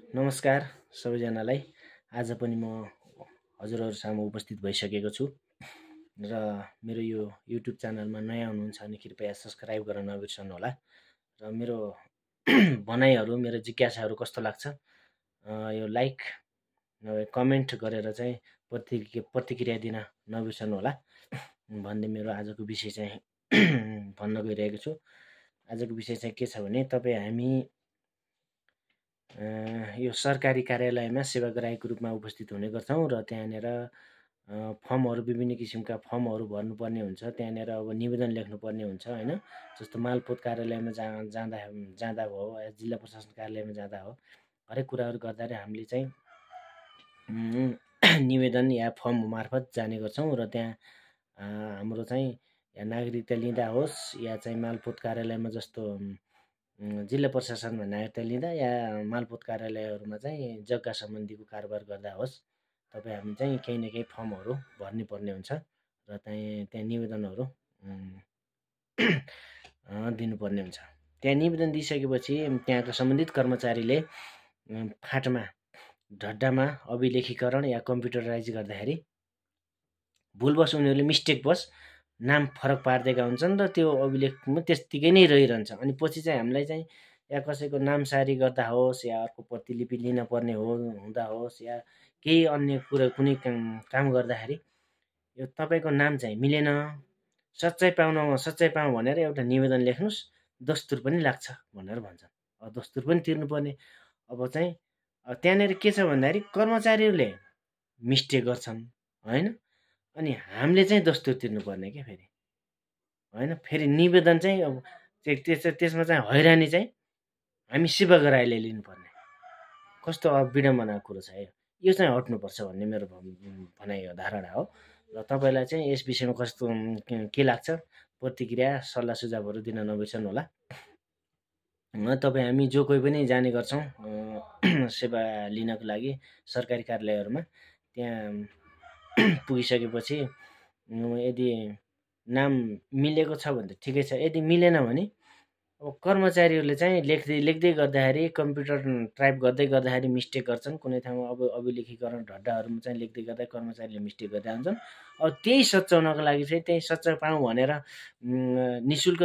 नमस्कार सबैजनालाई। आज पनि म हजुरहरु सामु उपस्थित भइसकेको छु र मेरो यो युट्युब च्यानलमा नयाँ हुनुहुन्छ भने कृपया सब्स्क्राइब गर्न नबिर्सनु होला। र मेरो भनाइहरू, मेरो जिज्ञासाहरू कस्तो लाग्छ यो लाइक कमेन्ट गरेर चाहिँ प्रतिक्रिया दिन नबिर्सनु होला भन्ने मेरो आजको विषय चाहिँ भन्न गइरहेको छु। आजको विषय चाहिँ के छ भने हामी यो सरकारी कार्यालयमा सेवाग्राहीको रूपमा उपस्थित हुने गर्छौँ र त्यहाँनिर फर्महरू विभिन्न किसिमका फर्महरू भर्नुपर्ने हुन्छ। त्यहाँनिर अब निवेदन लेख्नुपर्ने हुन्छ हैन। जस्तो मालपोत कार्यालयमा जाँदा हो, जिल्ला प्रशासन कार्यालयमा जाँदा हो, हरेक कुराहरू गर्दाखेरि हामीले चाहिँ निवेदन या फर्म मार्फत जाने गर्छौँ र त्यहाँ हाम्रो चाहिँ नागरिकता लिँदा होस् या चाहिँ मालपोत कार्यालयमा जस्तो जिल्ला प्रशासनमा नागरिकता लिँदा या मालपोत कार्यालयहरूमा चाहिँ जग्गा सम्बन्धीको कारोबार गर्दा होस्, हामी चाहिँ केही न केही फर्महरू भर्नु पर्ने हुन्छ र त्यहाँ निवेदनहरू दिनुपर्ने हुन्छ। त्यहाँ निवेदन दिइसकेपछि त्यहाँका सम्बन्धित कर्मचारीले फाँटमा ढड्डामा अभिलेखीकरण या कम्प्युटराइज गर्दाखेरि भुलवश उनीहरूले मिस्टेकवश नाम फरक पारिदिएका हुन्छन् र त्यो अभिलेखमा त्यत्तिकै नै रहिरहन्छ। अनि पछि चाहिँ हामीलाई चाहिँ या कसैको नामसारी गर्दा होस् या अर्को प्रतिलिपि लिन पर्ने हुँदा होस् या केही अन्य कुनै काम गर्दाखेरि यो तपाईँको नाम चाहिँ मिलेन, सच्चाइ पाऊँ भनेर एउटा निवेदन लेख्नुहोस्, दस्तुर पनि लाग्छ भनेर भन्छन्। दस्तुर पनि तिर्नुपर्ने। अब चाहिँ त्यहाँनिर के छ भन्दाखेरि कर्मचारीहरूले मिस्टेक गर्छन् हैन, अनि हामीले चाहिँ दस्तुर तिर्नुपर्ने के फेरि हैन। फेरि निवेदन चाहिँ अब त्यसमा चाहिँ हैरानी चाहिँ हामी सेवाग्राहीले लिनुपर्ने। कस्तो विडम्बनाको कुरो छ यो चाहिँ हट्नुपर्छ भन्ने मेरो भनाइ हो, धारणा हो। र तपाईँलाई चाहिँ यस विषयमा कस्तो के लाग्छ, प्रतिक्रिया सल्लाह सुझावहरू दिन नबिर्सनु होला। हामी जो कोही पनि जाने गर्छौँ सेवा लिनको लागि सरकारी कार्यालयहरूमा। त्यहाँ पुगिसकेपछि यदि नाम मिलेको छ भने त ठिकै छ, यदि मिलेन भने अब कर्मचारीहरूले चाहिँ लेख्दै गर्दाखेरि कम्प्युटर टाइप गर्दाखेरि मिस्टेक गर्छन्। कुनै ठाउँमा अब अभिलेखीकरण ढड्डाहरूमा चाहिँ लेख्दै गर्दा कर्मचारीले मिस्टेक गर्दै हुन्छन्। अब त्यही सच्याउनको लागि चाहिँ त्यही सच्याइ पाऊँ भनेर निशुल्क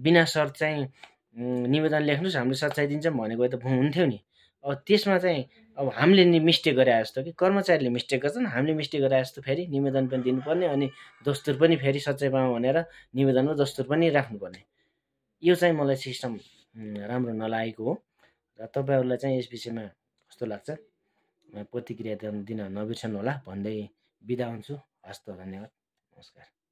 बिना शर्त चाहिँ निवेदन लेख्नुहोस्, हामीले सच्याइ दिन्छौँ भनेको त हुन्थ्यो नि। अब त्यसमा चाहिँ अब हामीले मिस्टेक गरे जस्तो कि कर्मचारीले मिस्टेक गर्छन्, हामीले मिस्टेक गरे जस्तो फेरि निवेदन पनि दिनुपर्ने, अनि दस्तुर पनि फेरि सच्याइ पाऊँ भनेर निवेदनमा दस्तुर पनि राख्नुपर्ने। यो चाहिँ मलाई सिस्टम राम्रो नलागेको हो। र तपाईँहरूलाई चाहिँ यस विषयमा कस्तो लाग्छ प्रतिक्रिया दिन नबिर्सनु होला भन्दै बिदा हुन्छु। हस्त, धन्यवाद, नमस्कार।